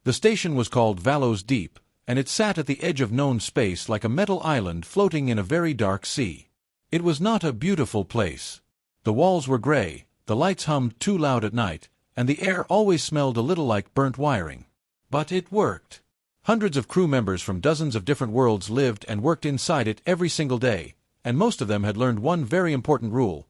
The station was called Vallows Deep, and it sat at the edge of known space like a metal island floating in a very dark sea. It was not a beautiful place. The walls were gray, the lights hummed too loud at night, and the air always smelled a little like burnt wiring. But it worked. Hundreds of crew members from dozens of different worlds lived and worked inside it every single day, and most of them had learned one very important rule: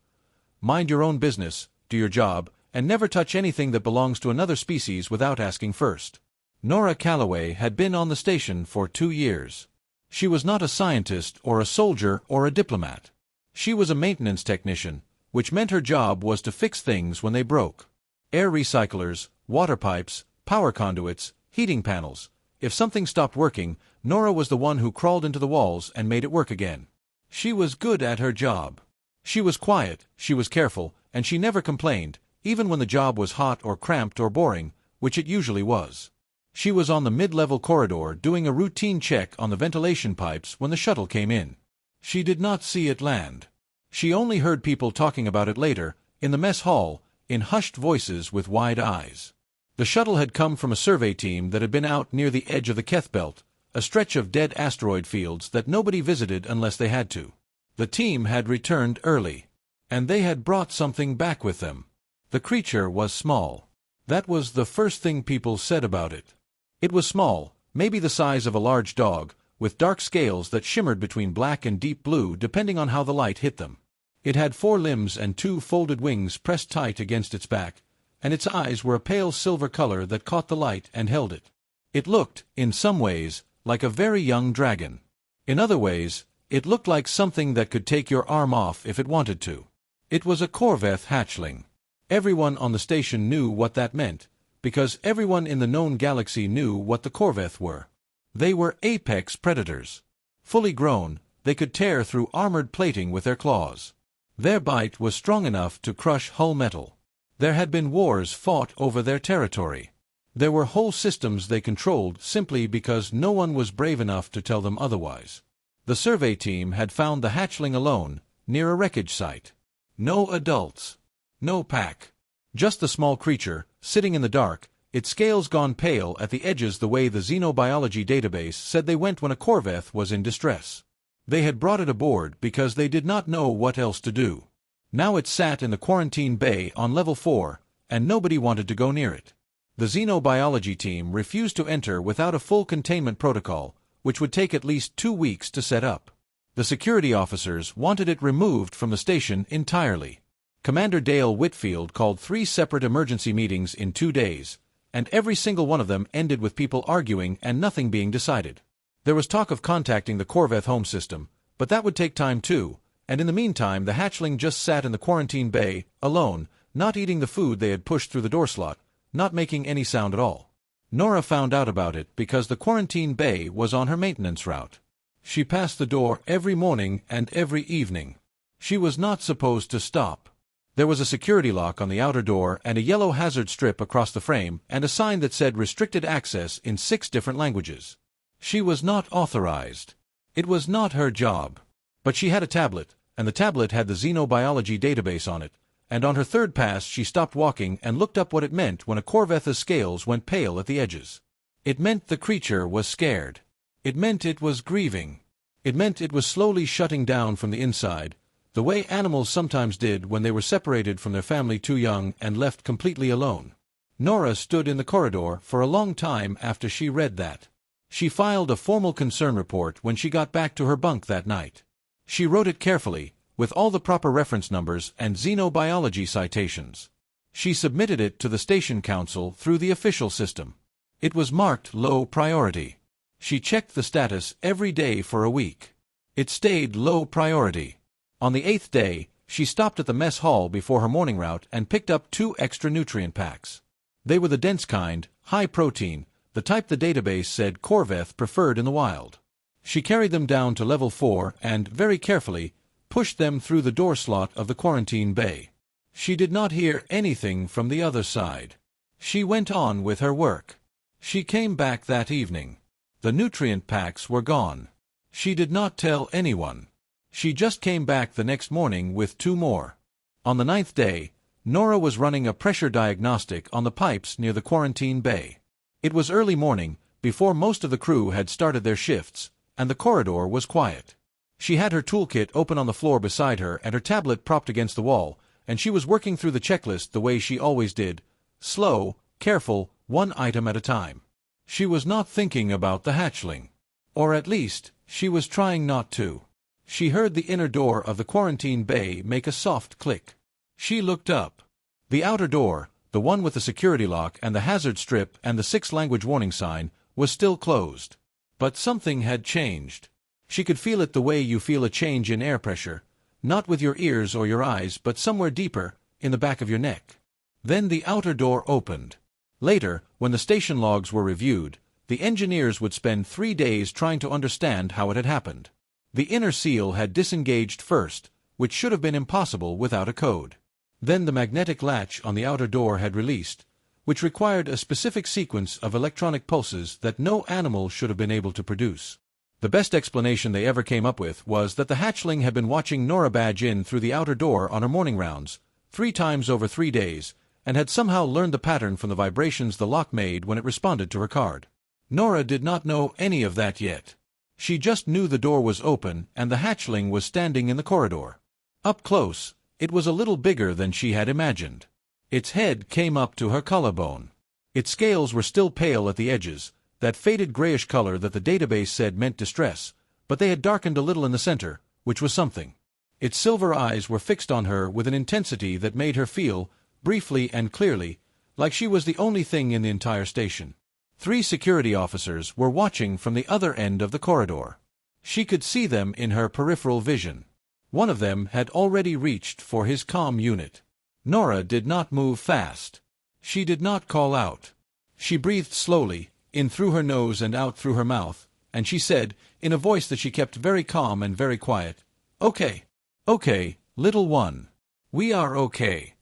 mind your own business, do your job, and never touch anything that belongs to another species without asking first. Nora Calloway had been on the station for 2 years. She was not a scientist or a soldier or a diplomat. She was a maintenance technician, which meant her job was to fix things when they broke. Air recyclers, water pipes, power conduits, heating panels. If something stopped working, Nora was the one who crawled into the walls and made it work again. She was good at her job. She was quiet, she was careful, and she never complained, even when the job was hot or cramped or boring, which it usually was. She was on the mid-level corridor doing a routine check on the ventilation pipes when the shuttle came in. She did not see it land. She only heard people talking about it later, in the mess hall, in hushed voices with wide eyes. The shuttle had come from a survey team that had been out near the edge of the Keth Belt, a stretch of dead asteroid fields that nobody visited unless they had to. The team had returned early, and they had brought something back with them. The creature was small. That was the first thing people said about it. It was small, maybe the size of a large dog, with dark scales that shimmered between black and deep blue depending on how the light hit them. It had 4 limbs and 2 folded wings pressed tight against its back, and its eyes were a pale silver color that caught the light and held it. It looked, in some ways, like a very young dragon. In other ways, it looked like something that could take your arm off if it wanted to. It was a Corvth Hatchling. Everyone on the station knew what that meant, because everyone in the known galaxy knew what the Corvth were. They were apex predators. Fully grown, they could tear through armored plating with their claws. Their bite was strong enough to crush hull metal. There had been wars fought over their territory. There were whole systems they controlled simply because no one was brave enough to tell them otherwise. The survey team had found the hatchling alone, near a wreckage site. No adults. No pack. Just the small creature, sitting in the dark, its scales gone pale at the edges the way the xenobiology database said they went when a Corvth was in distress. They had brought it aboard because they did not know what else to do. Now it sat in the quarantine bay on level 4, and nobody wanted to go near it. The xenobiology team refused to enter without a full containment protocol, which would take at least 2 weeks to set up. The security officers wanted it removed from the station entirely. Commander Dale Whitfield called 3 separate emergency meetings in 2 days, and every single one of them ended with people arguing and nothing being decided. There was talk of contacting the Corvth home system, but that would take time too, and in the meantime the hatchling just sat in the quarantine bay, alone, not eating the food they had pushed through the door slot, not making any sound at all. Nora found out about it because the quarantine bay was on her maintenance route. She passed the door every morning and every evening. She was not supposed to stop. There was a security lock on the outer door and a yellow hazard strip across the frame and a sign that said restricted access in 6 different languages. She was not authorized. It was not her job. But she had a tablet, and the tablet had the xenobiology database on it, and on her 3rd pass she stopped walking and looked up what it meant when a Corvth's scales went pale at the edges. It meant the creature was scared. It meant it was grieving. It meant it was slowly shutting down from the inside, the way animals sometimes did when they were separated from their family too young and left completely alone. Nora stood in the corridor for a long time after she read that. She filed a formal concern report when she got back to her bunk that night. She wrote it carefully, with all the proper reference numbers and xenobiology citations. She submitted it to the station council through the official system. It was marked low priority. She checked the status every day for a week. It stayed low priority. On the 8th day, she stopped at the mess hall before her morning route and picked up 2 extra nutrient packs. They were the dense kind, high protein, the type the database said Corvth preferred in the wild. She carried them down to level 4 and, very carefully, pushed them through the door slot of the quarantine bay. She did not hear anything from the other side. She went on with her work. She came back that evening. The nutrient packs were gone. She did not tell anyone. She just came back the next morning with 2 more. On the 9th day, Nora was running a pressure diagnostic on the pipes near the quarantine bay. It was early morning, before most of the crew had started their shifts, and the corridor was quiet. She had her toolkit open on the floor beside her and her tablet propped against the wall, and she was working through the checklist the way she always did, slow, careful, one item at a time. She was not thinking about the hatchling. Or at least, she was trying not to. She heard the inner door of the quarantine bay make a soft click. She looked up. The outer door, the one with the security lock and the hazard strip and the 6-language warning sign, was still closed. But something had changed. She could feel it the way you feel a change in air pressure, not with your ears or your eyes but somewhere deeper, in the back of your neck. Then the outer door opened. Later, when the station logs were reviewed, the engineers would spend 3 days trying to understand how it had happened. The inner seal had disengaged first, which should have been impossible without a code. Then the magnetic latch on the outer door had released, which required a specific sequence of electronic pulses that no animal should have been able to produce. The best explanation they ever came up with was that the hatchling had been watching Nora badge in through the outer door on her morning rounds, 3 times over 3 days, and had somehow learned the pattern from the vibrations the lock made when it responded to her card. Nora did not know any of that yet. She just knew the door was open and the hatchling was standing in the corridor. Up close, it was a little bigger than she had imagined. Its head came up to her collarbone. Its scales were still pale at the edges, that faded grayish color that the database said meant distress, but they had darkened a little in the center, which was something. Its silver eyes were fixed on her with an intensity that made her feel, briefly and clearly, like she was the only thing in the entire station. 3 security officers were watching from the other end of the corridor. She could see them in her peripheral vision. One of them had already reached for his comm unit. Nora did not move fast. She did not call out. She breathed slowly, in through her nose and out through her mouth, and she said, in a voice that she kept very calm and very quiet, "Okay. Okay, little one. We are okay."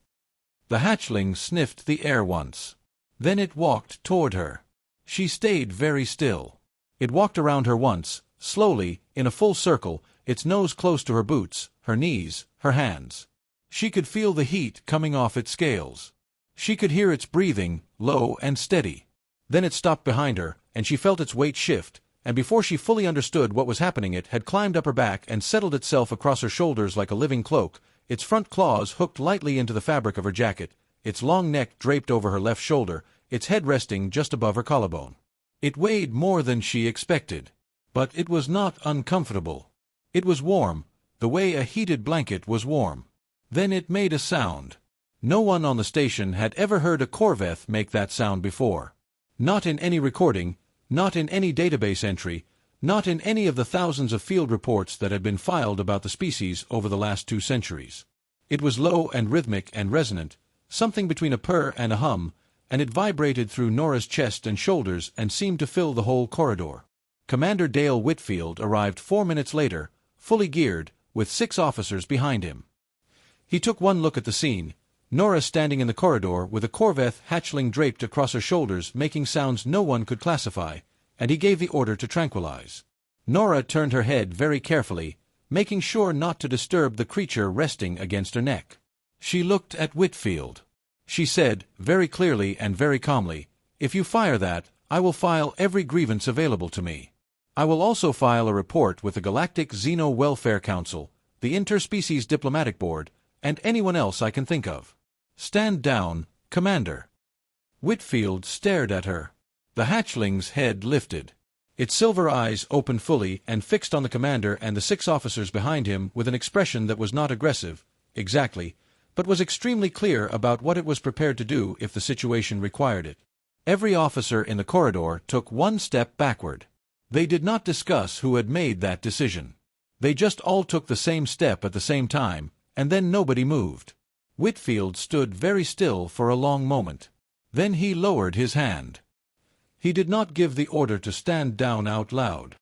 The hatchling sniffed the air once. Then it walked toward her. She stayed very still. It walked around her once, slowly, in a full circle, its nose close to her boots, her knees, her hands. She could feel the heat coming off its scales. She could hear its breathing, low and steady. Then it stopped behind her, and she felt its weight shift, and before she fully understood what was happening it had climbed up her back and settled itself across her shoulders like a living cloak, its front claws hooked lightly into the fabric of her jacket, its long neck draped over her left shoulder, its head resting just above her collarbone. It weighed more than she expected. But it was not uncomfortable. It was warm, the way a heated blanket was warm. Then it made a sound. No one on the station had ever heard a Corvth make that sound before. Not in any recording, not in any database entry, not in any of the thousands of field reports that had been filed about the species over the last 2 centuries. It was low and rhythmic and resonant, something between a purr and a hum, and it vibrated through Nora's chest and shoulders and seemed to fill the whole corridor. Commander Dale Whitfield arrived 4 minutes later, fully geared, with 6 officers behind him. He took one look at the scene, Nora standing in the corridor with a Corvth hatchling draped across her shoulders making sounds no one could classify, and he gave the order to tranquilize. Nora turned her head very carefully, making sure not to disturb the creature resting against her neck. She looked at Whitfield. She said, very clearly and very calmly, "If you fire that, I will file every grievance available to me. I will also file a report with the Galactic Xeno Welfare Council, the Interspecies Diplomatic Board, and anyone else I can think of. Stand down, Commander." Whitfield stared at her. The hatchling's head lifted. Its silver eyes opened fully and fixed on the commander and the 6 officers behind him with an expression that was not aggressive, exactly, but was extremely clear about what it was prepared to do if the situation required it. Every officer in the corridor took 1 step backward. They did not discuss who had made that decision. They just all took the same step at the same time, and then nobody moved. Whitfield stood very still for a long moment. Then he lowered his hand. He did not give the order to stand down out loud.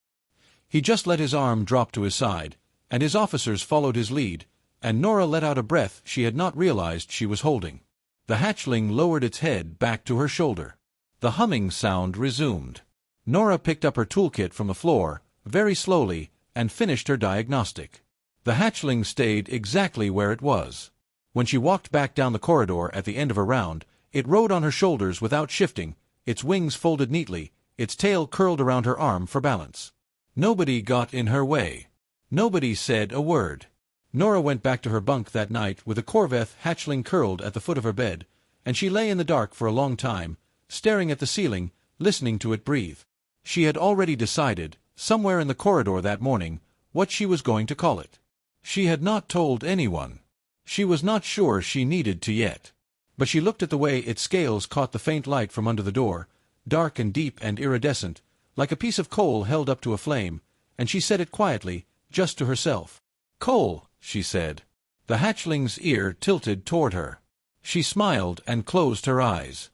He just let his arm drop to his side, and his officers followed his lead, and Nora let out a breath she had not realized she was holding. The hatchling lowered its head back to her shoulder. The humming sound resumed. Nora picked up her toolkit from the floor, very slowly, and finished her diagnostic. The hatchling stayed exactly where it was. When she walked back down the corridor at the end of her round, it rode on her shoulders without shifting, its wings folded neatly, its tail curled around her arm for balance. Nobody got in her way. Nobody said a word. Nora went back to her bunk that night with a Corvth hatchling curled at the foot of her bed, and she lay in the dark for a long time, staring at the ceiling, listening to it breathe. She had already decided, somewhere in the corridor that morning, what she was going to call it. She had not told anyone. She was not sure she needed to yet. But she looked at the way its scales caught the faint light from under the door, dark and deep and iridescent, like a piece of coal held up to a flame, and she said it quietly, just to herself. "Coal," she said. The hatchling's ear tilted toward her. She smiled and closed her eyes.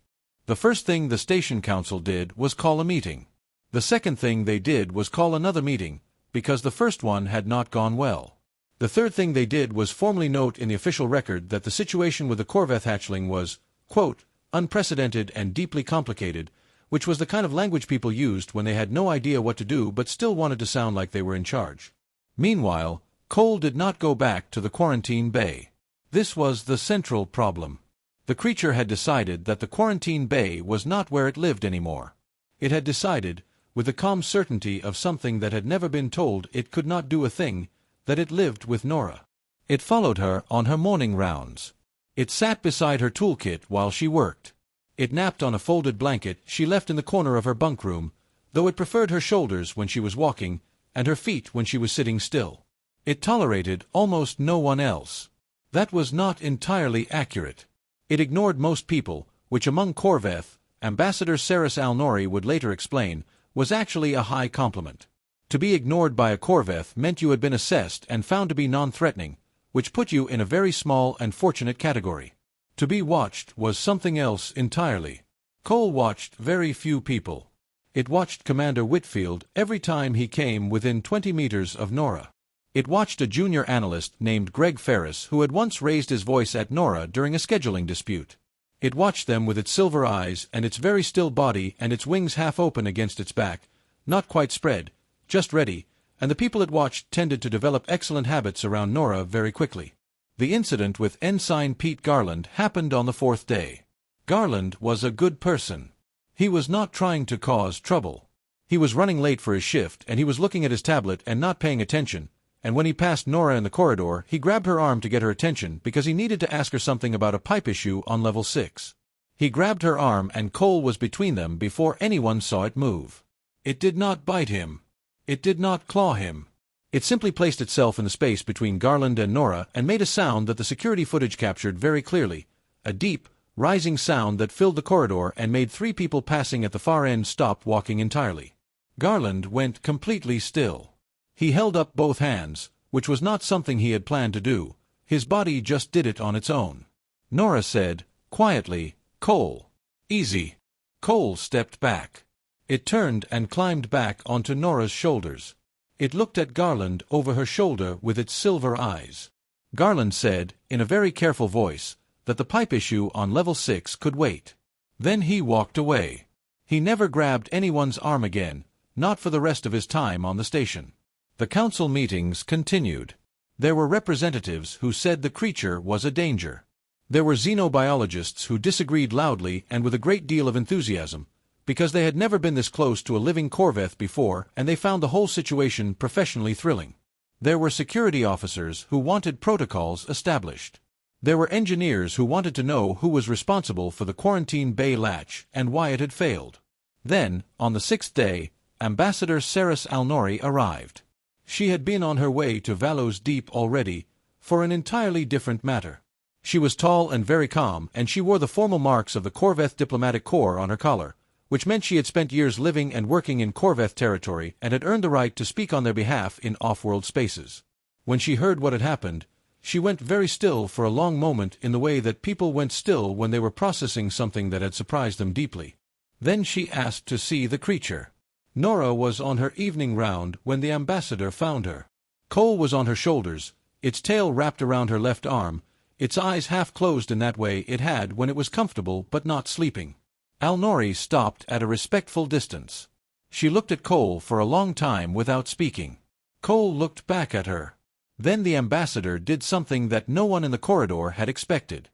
The first thing the station council did was call a meeting. The second thing they did was call another meeting, because the first one had not gone well. The third thing they did was formally note in the official record that the situation with the Corvth hatchling was, quote, unprecedented and deeply complicated, which was the kind of language people used when they had no idea what to do but still wanted to sound like they were in charge. Meanwhile, Cole did not go back to the quarantine bay. This was the central problem. The creature had decided that the quarantine bay was not where it lived anymore. It had decided, with the calm certainty of something that had never been told it could not do a thing, that it lived with Nora. It followed her on her morning rounds. It sat beside her toolkit while she worked. It napped on a folded blanket she left in the corner of her bunk room, though it preferred her shoulders when she was walking, and her feet when she was sitting still. It tolerated almost no one else. That was not entirely accurate. It ignored most people, which among Corvth, Ambassador Saris Alnori would later explain, was actually a high compliment. To be ignored by a Corvth meant you had been assessed and found to be non-threatening, which put you in a very small and fortunate category. To be watched was something else entirely. Cole watched very few people. It watched Commander Whitfield every time he came within 20 meters of Nora. It watched a junior analyst named Greg Ferris who had once raised his voice at Nora during a scheduling dispute. It watched them with its silver eyes and its very still body and its wings half open against its back, not quite spread, just ready, and the people it watched tended to develop excellent habits around Nora very quickly. The incident with Ensign Pete Garland happened on the fourth day. Garland was a good person. He was not trying to cause trouble. He was running late for his shift and he was looking at his tablet and not paying attention, and when he passed Nora in the corridor, he grabbed her arm to get her attention because he needed to ask her something about a pipe issue on level 6. He grabbed her arm and Cole was between them before anyone saw it move. It did not bite him. It did not claw him. It simply placed itself in the space between Garland and Nora and made a sound that the security footage captured very clearly, a deep, rising sound that filled the corridor and made 3 people passing at the far end stop walking entirely. Garland went completely still. He held up both hands, which was not something he had planned to do. His body just did it on its own. Nora said, quietly, "Cole. Easy." Cole stepped back. It turned and climbed back onto Nora's shoulders. It looked at Garland over her shoulder with its silver eyes. Garland said, in a very careful voice, that the pipe issue on level 6 could wait. Then he walked away. He never grabbed anyone's arm again, not for the rest of his time on the station. The council meetings continued. There were representatives who said the creature was a danger. There were xenobiologists who disagreed loudly and with a great deal of enthusiasm, because they had never been this close to a living Corvth before and they found the whole situation professionally thrilling. There were security officers who wanted protocols established. There were engineers who wanted to know who was responsible for the quarantine bay latch and why it had failed. Then, on the 6th day, Ambassador Saris Alnori arrived. She had been on her way to Vallows Deep already, for an entirely different matter. She was tall and very calm, and she wore the formal marks of the Corvth Diplomatic Corps on her collar, which meant she had spent years living and working in Corvth territory and had earned the right to speak on their behalf in off-world spaces. When she heard what had happened, she went very still for a long moment in the way that people went still when they were processing something that had surprised them deeply. Then she asked to see the creature. Nora was on her evening round when the ambassador found her. Cole was on her shoulders, its tail wrapped around her left arm, its eyes half closed in that way it had when it was comfortable but not sleeping. Alnori stopped at a respectful distance. She looked at Cole for a long time without speaking. Cole looked back at her. Then the ambassador did something that no one in the corridor had expected.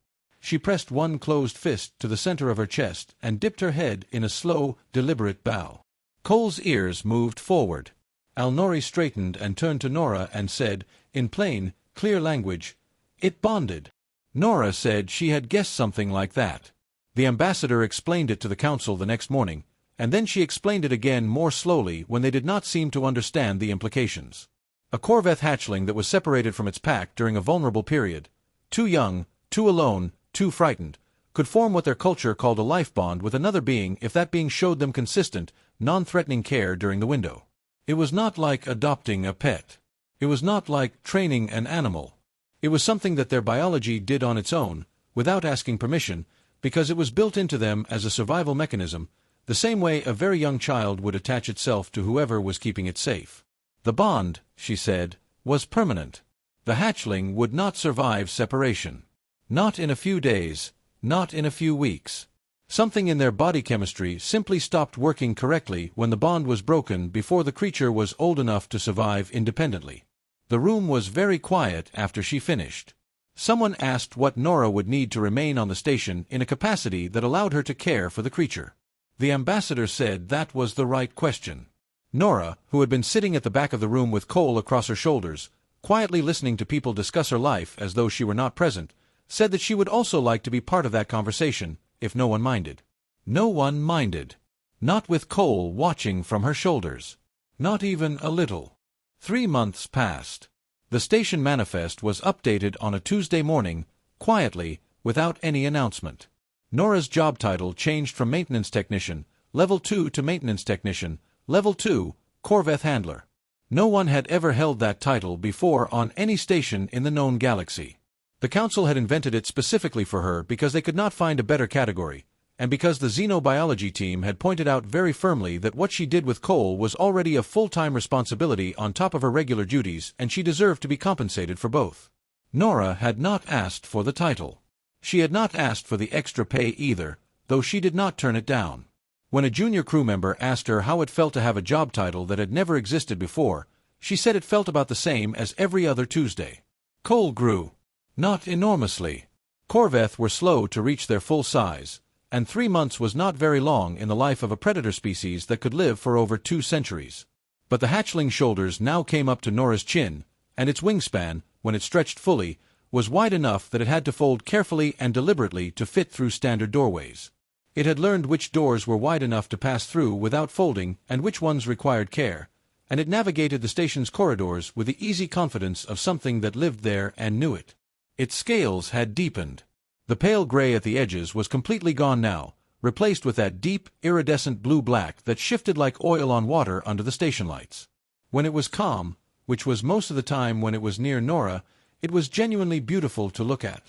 She pressed one closed fist to the center of her chest and dipped her head in a slow, deliberate bow. Cole's ears moved forward. Al-Nori straightened and turned to Nora and said, in plain, clear language, "It bonded." Nora said she had guessed something like that. The ambassador explained it to the council the next morning, and then she explained it again more slowly when they did not seem to understand the implications. A Corvth hatchling that was separated from its pack during a vulnerable period, too young, too alone, too frightened, could form what their culture called a life bond with another being if that being showed them consistent, non-threatening care during the window. It was not like adopting a pet. It was not like training an animal. It was something that their biology did on its own, without asking permission, because it was built into them as a survival mechanism, the same way a very young child would attach itself to whoever was keeping it safe. The bond, she said, was permanent. The hatchling would not survive separation. Not in a few days, not in a few weeks. Something in their body chemistry simply stopped working correctly when the bond was broken before the creature was old enough to survive independently. The room was very quiet after she finished. Someone asked what Nora would need to remain on the station in a capacity that allowed her to care for the creature. The ambassador said that was the right question. Nora, who had been sitting at the back of the room with Cole across her shoulders, quietly listening to people discuss her life as though she were not present, said that she would also like to be part of that conversation, if no one minded. No one minded. Not with Cole watching from her shoulders. Not even a little. 3 months passed. The station manifest was updated on a Tuesday morning, quietly, without any announcement. Nora's job title changed from Maintenance Technician, Level 2 to Maintenance Technician, Level 2, Corvth Handler. No one had ever held that title before on any station in the known galaxy. The Council had invented it specifically for her because they could not find a better category, and because the xenobiology team had pointed out very firmly that what she did with Cole was already a full-time responsibility on top of her regular duties, and she deserved to be compensated for both. Nora had not asked for the title. She had not asked for the extra pay either, though she did not turn it down. When a junior crew member asked her how it felt to have a job title that had never existed before, she said it felt about the same as every other Tuesday. Cole grew. Not enormously. Corvth were slow to reach their full size, and 3 months was not very long in the life of a predator species that could live for over 2 centuries. But the hatchling shoulders now came up to Nora's chin, and its wingspan, when it stretched fully, was wide enough that it had to fold carefully and deliberately to fit through standard doorways. It had learned which doors were wide enough to pass through without folding and which ones required care, and it navigated the station's corridors with the easy confidence of something that lived there and knew it. Its scales had deepened. The pale gray at the edges was completely gone now, replaced with that deep, iridescent blue-black that shifted like oil on water under the station lights. When it was calm, which was most of the time when it was near Nora, it was genuinely beautiful to look at.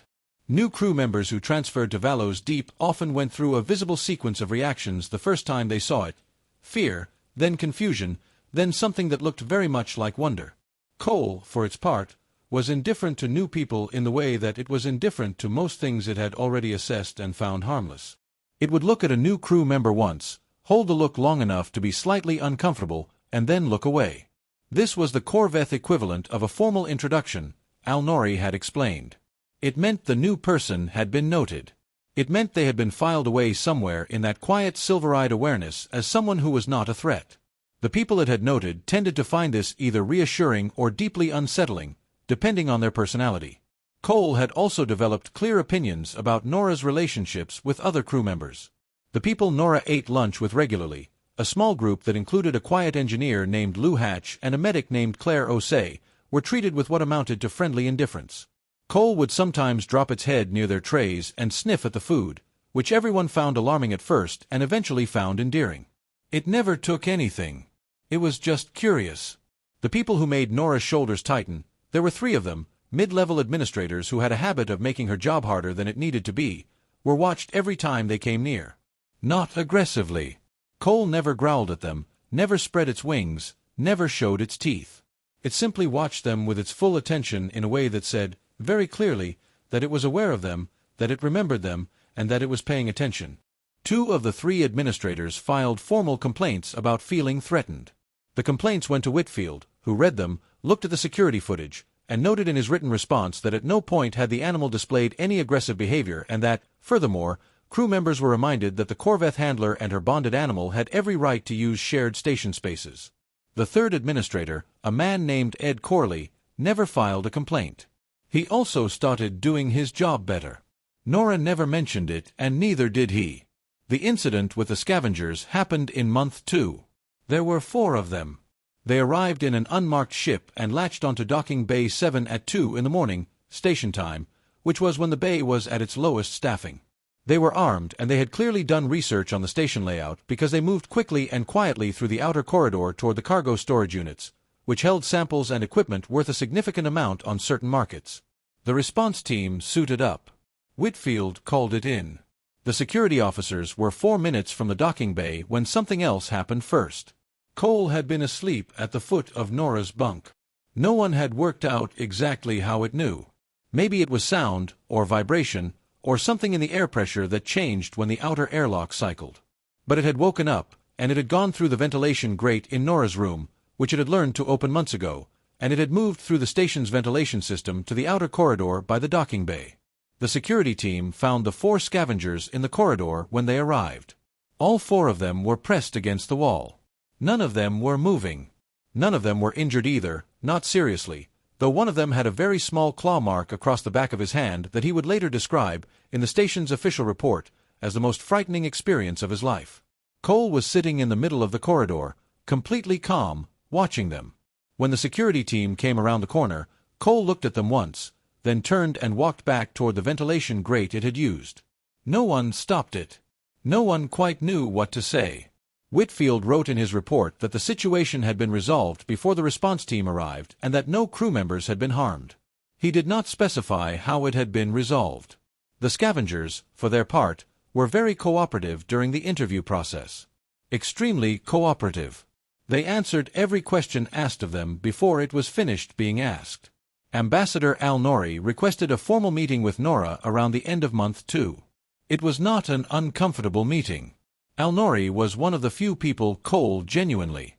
New crew members who transferred to Vallows Deep often went through a visible sequence of reactions the first time they saw it. Fear, then confusion, then something that looked very much like wonder. Cole, for its part, was indifferent to new people in the way that it was indifferent to most things it had already assessed and found harmless. It would look at a new crew member once, hold the look long enough to be slightly uncomfortable, and then look away. This was the Corvth equivalent of a formal introduction, Al-Nori had explained. It meant the new person had been noted. It meant they had been filed away somewhere in that quiet silver-eyed awareness as someone who was not a threat. The people it had noted tended to find this either reassuring or deeply unsettling, depending on their personality. Cole had also developed clear opinions about Nora's relationships with other crew members. The people Nora ate lunch with regularly, a small group that included a quiet engineer named Lou Hatch and a medic named Claire Osei, were treated with what amounted to friendly indifference. Cole would sometimes drop its head near their trays and sniff at the food, which everyone found alarming at first and eventually found endearing. It never took anything. It was just curious. The people who made Nora's shoulders tighten, there were 3 of them, mid-level administrators who had a habit of making her job harder than it needed to be, were watched every time they came near. Not aggressively. Cole never growled at them, never spread its wings, never showed its teeth. It simply watched them with its full attention in a way that said, very clearly, that it was aware of them, that it remembered them, and that it was paying attention. 2 of the 3 administrators filed formal complaints about feeling threatened. The complaints went to Whitfield, who read them, looked at the security footage, and noted in his written response that at no point had the animal displayed any aggressive behavior and that, furthermore, crew members were reminded that the Corvth handler and her bonded animal had every right to use shared station spaces. The third administrator, a man named Ed Corley, never filed a complaint. He also started doing his job better. Nora never mentioned it, and neither did he. The incident with the scavengers happened in month 2. There were 4 of them. They arrived in an unmarked ship and latched onto docking bay 7 at 2 in the morning, station time, which was when the bay was at its lowest staffing. They were armed, and they had clearly done research on the station layout because they moved quickly and quietly through the outer corridor toward the cargo storage units, which held samples and equipment worth a significant amount on certain markets. The response team suited up. Whitfield called it in. The security officers were 4 minutes from the docking bay when something else happened first. Cole had been asleep at the foot of Nora's bunk. No one had worked out exactly how it knew. Maybe it was sound, or vibration, or something in the air pressure that changed when the outer airlock cycled. But it had woken up, and it had gone through the ventilation grate in Nora's room, which it had learned to open months ago, and it had moved through the station's ventilation system to the outer corridor by the docking bay. The security team found the 4 scavengers in the corridor when they arrived. All 4 of them were pressed against the wall. None of them were moving. None of them were injured either, not seriously, though one of them had a very small claw mark across the back of his hand that he would later describe, in the station's official report, as the most frightening experience of his life. Cole was sitting in the middle of the corridor, completely calm, watching them. When the security team came around the corner, Cole looked at them once, then turned and walked back toward the ventilation grate it had used. No one stopped it. No one quite knew what to say. Whitfield wrote in his report that the situation had been resolved before the response team arrived and that no crew members had been harmed. He did not specify how it had been resolved. The scavengers, for their part, were very cooperative during the interview process. Extremely cooperative. They answered every question asked of them before it was finished being asked. Ambassador Al-Nori requested a formal meeting with Nora around the end of month 2. It was not an uncomfortable meeting. Al-Nori was one of the few people Cole genuinely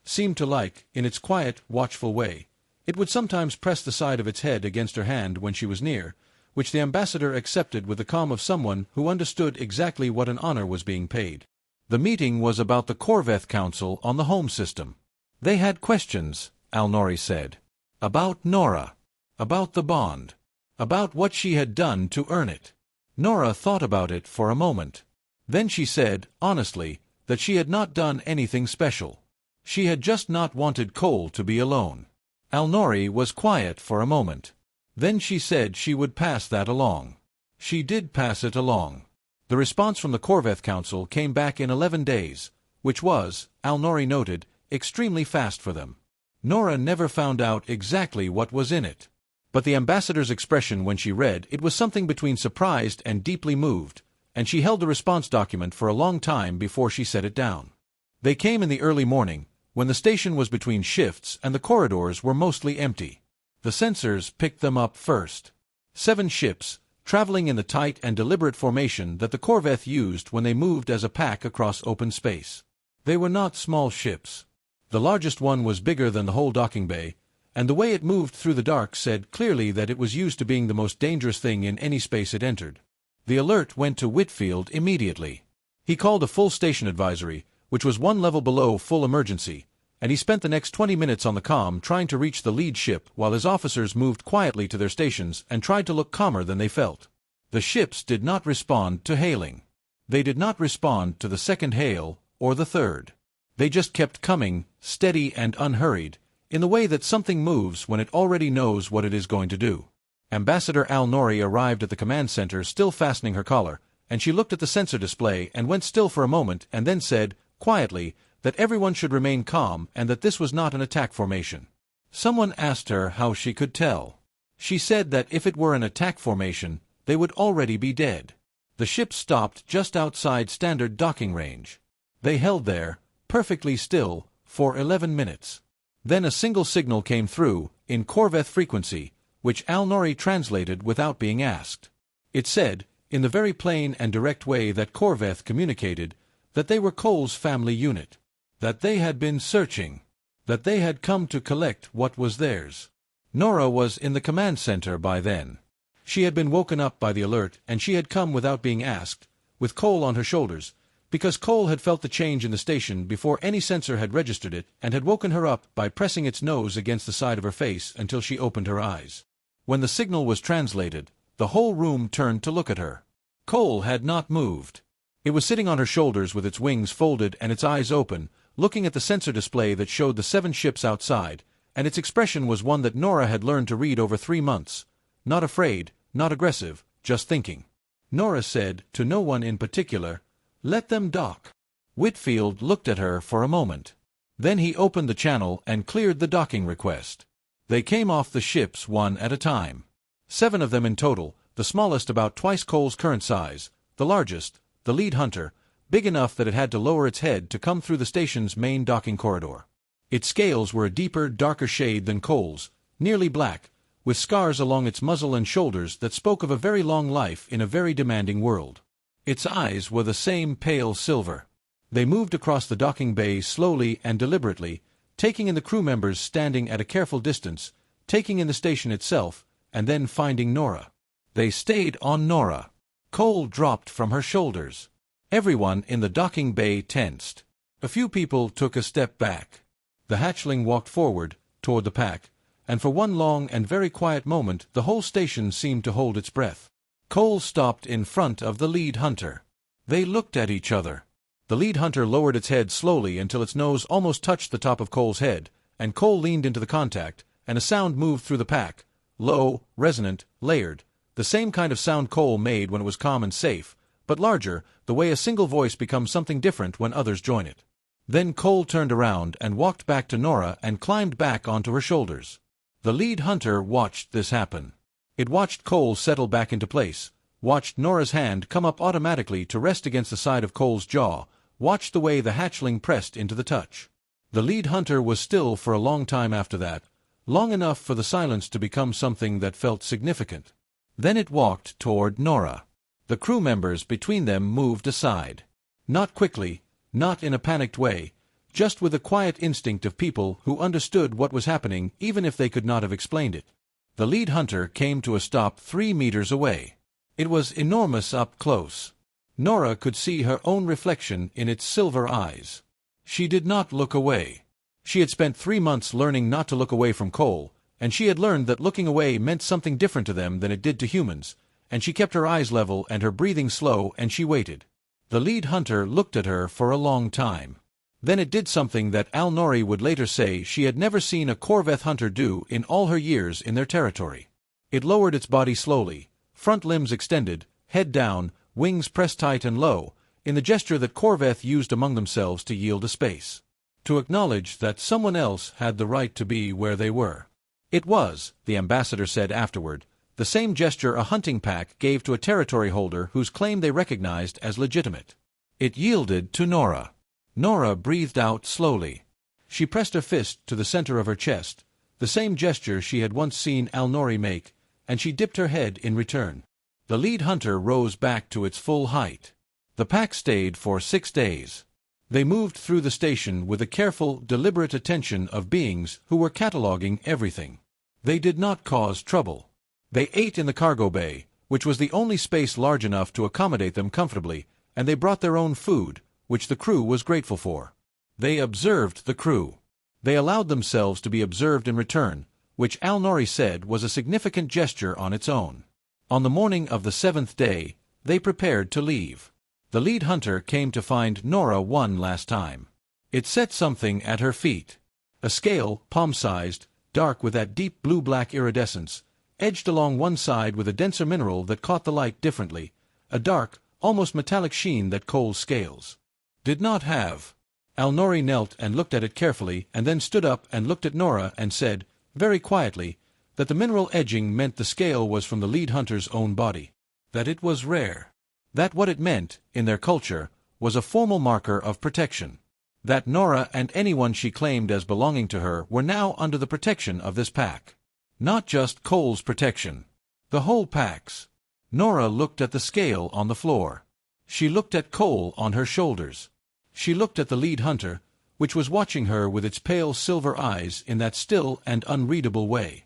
seemed to like. In its quiet, watchful way, it would sometimes press the side of its head against her hand when she was near, which the ambassador accepted with the calm of someone who understood exactly what an honor was being paid. The meeting was about the Corvth Council on the home system. They had questions, Al-Nori said. About Nora. About the bond. About what she had done to earn it. Nora thought about it for a moment. Then she said, honestly, that she had not done anything special. She had just not wanted Cole to be alone. Al-Nori was quiet for a moment. Then she said she would pass that along. She did pass it along. The response from the Corvth Council came back in 11 days, which was, Al-Nori noted, extremely fast for them. Nora never found out exactly what was in it. But the ambassador's expression when she read it was something between surprised and deeply moved, and she held the response document for a long time before she set it down. They came in the early morning, when the station was between shifts and the corridors were mostly empty. The sensors picked them up first. 7 ships, traveling in the tight and deliberate formation that the Corvth used when they moved as a pack across open space. They were not small ships. The largest one was bigger than the whole docking bay, and the way it moved through the dark said clearly that it was used to being the most dangerous thing in any space it entered. The alert went to Whitfield immediately. He called a full station advisory, which was 1 level below full emergency, and he spent the next 20 minutes on the comm trying to reach the lead ship while his officers moved quietly to their stations and tried to look calmer than they felt. The ships did not respond to hailing. They did not respond to the second hail or the third. They just kept coming, steady and unhurried, in the way that something moves when it already knows what it is going to do. Ambassador Al-Nori arrived at the command center still fastening her collar, and she looked at the sensor display and went still for a moment and then said, quietly, that everyone should remain calm and that this was not an attack formation. Someone asked her how she could tell. She said that if it were an attack formation, they would already be dead. The ship stopped just outside standard docking range. They held there, perfectly still, for 11 minutes. Then a single signal came through, in Corvth frequency, which Al-Nori translated without being asked. It said, in the very plain and direct way that Corvth communicated, that they were Cole's family unit, that they had been searching, that they had come to collect what was theirs. Nora was in the command center by then. She had been woken up by the alert, and she had come without being asked, with Cole on her shoulders, because Cole had felt the change in the station before any sensor had registered it and had woken her up by pressing its nose against the side of her face until she opened her eyes. When the signal was translated, the whole room turned to look at her. Cole had not moved. It was sitting on her shoulders with its wings folded and its eyes open, looking at the sensor display that showed the 7 ships outside, and its expression was one that Nora had learned to read over 3 months. Not afraid, not aggressive, just thinking. Nora said, to no one in particular, "Let them dock." Whitfield looked at her for a moment. Then he opened the channel and cleared the docking request. They came off the ships one at a time. 7 of them in total, the smallest about twice Cole's current size, the largest, the lead hunter, big enough that it had to lower its head to come through the station's main docking corridor. Its scales were a deeper, darker shade than Cole's, nearly black, with scars along its muzzle and shoulders that spoke of a very long life in a very demanding world. Its eyes were the same pale silver. They moved across the docking bay slowly and deliberately, taking in the crew members standing at a careful distance, taking in the station itself, and then finding Nora. They stayed on Nora. Cole dropped from her shoulders. Everyone in the docking bay tensed. A few people took a step back. The hatchling walked forward, toward the pack, and for one long and very quiet moment the whole station seemed to hold its breath. Cole stopped in front of the lead hunter. They looked at each other. The lead hunter lowered its head slowly until its nose almost touched the top of Cole's head, and Cole leaned into the contact, and a sound moved through the pack, low, resonant, layered, the same kind of sound Cole made when it was calm and safe, but larger, the way a single voice becomes something different when others join it. Then Cole turned around and walked back to Nora and climbed back onto her shoulders. The lead hunter watched this happen. It watched Cole settle back into place, watched Nora's hand come up automatically to rest against the side of Cole's jaw, watched the way the hatchling pressed into the touch. The lead hunter was still for a long time after that, long enough for the silence to become something that felt significant. Then it walked toward Nora. The crew members between them moved aside. Not quickly, not in a panicked way, just with the quiet instinct of people who understood what was happening even if they could not have explained it. The lead hunter came to a stop 3 meters away. It was enormous up close. Nora could see her own reflection in its silver eyes. She did not look away. She had spent 3 months learning not to look away from Cole, and she had learned that looking away meant something different to them than it did to humans, and she kept her eyes level and her breathing slow, and she waited. The lead hunter looked at her for a long time. Then it did something that Al-Nori would later say she had never seen a Corvth hunter do in all her years in their territory. It lowered its body slowly, front limbs extended, head down, wings pressed tight and low, in the gesture that Corvth used among themselves to yield a space. To acknowledge that someone else had the right to be where they were. It was, the ambassador said afterward, the same gesture a hunting pack gave to a territory holder whose claim they recognized as legitimate. It yielded to Nora. Nora breathed out slowly. She pressed her fist to the center of her chest, the same gesture she had once seen Al-Nori make, and she dipped her head in return. The lead hunter rose back to its full height. The pack stayed for 6 days. They moved through the station with a careful, deliberate attention of beings who were cataloging everything. They did not cause trouble. They ate in the cargo bay, which was the only space large enough to accommodate them comfortably, and they brought their own food, which the crew was grateful for. They observed the crew. They allowed themselves to be observed in return, which Al-Nori said was a significant gesture on its own. On the morning of the 7th day, they prepared to leave. The lead hunter came to find Nora one last time. It set something at her feet. A scale, palm-sized, dark with that deep blue-black iridescence, edged along one side with a denser mineral that caught the light differently, a dark, almost metallic sheen that Cole's scales did not have. Al-Nori knelt and looked at it carefully and then stood up and looked at Nora and said, very quietly, that the mineral edging meant the scale was from the lead hunter's own body, that it was rare, that what it meant, in their culture, was a formal marker of protection, that Nora and anyone she claimed as belonging to her were now under the protection of this pack. Not just Cole's protection. The whole pack's. Nora looked at the scale on the floor. She looked at Cole on her shoulders. She looked at the lead hunter, which was watching her with its pale silver eyes in that still and unreadable way.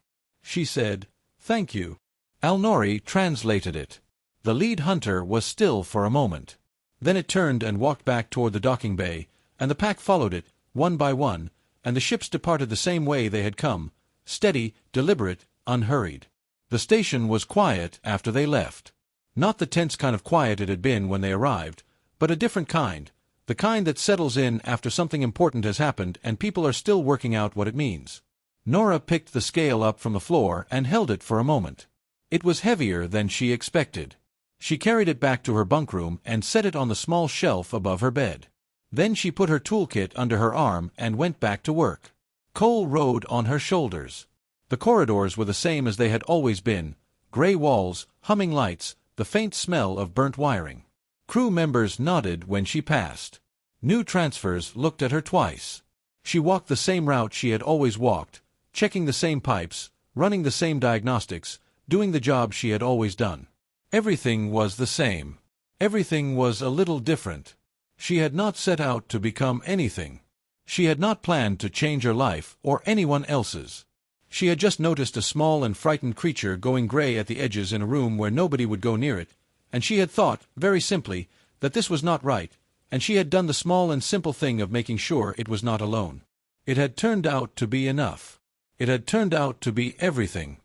she said. "Thank you." Alnori translated it. The lead hunter was still for a moment. Then it turned and walked back toward the docking bay, and the pack followed it, one by one, and the ships departed the same way they had come, steady, deliberate, unhurried. The station was quiet after they left. Not the tense kind of quiet it had been when they arrived, but a different kind, the kind that settles in after something important has happened and people are still working out what it means. Nora picked the scale up from the floor and held it for a moment. It was heavier than she expected. She carried it back to her bunkroom and set it on the small shelf above her bed. Then she put her toolkit under her arm and went back to work. Cole rode on her shoulders. The corridors were the same as they had always been, gray walls, humming lights, the faint smell of burnt wiring. Crew members nodded when she passed. New transfers looked at her twice. She walked the same route she had always walked, checking the same pipes, running the same diagnostics, doing the job she had always done. Everything was the same. Everything was a little different. She had not set out to become anything. She had not planned to change her life or anyone else's. She had just noticed a small and frightened creature going gray at the edges in a room where nobody would go near it, and she had thought, very simply, that this was not right, and she had done the small and simple thing of making sure it was not alone. It had turned out to be enough. It had turned out to be everything.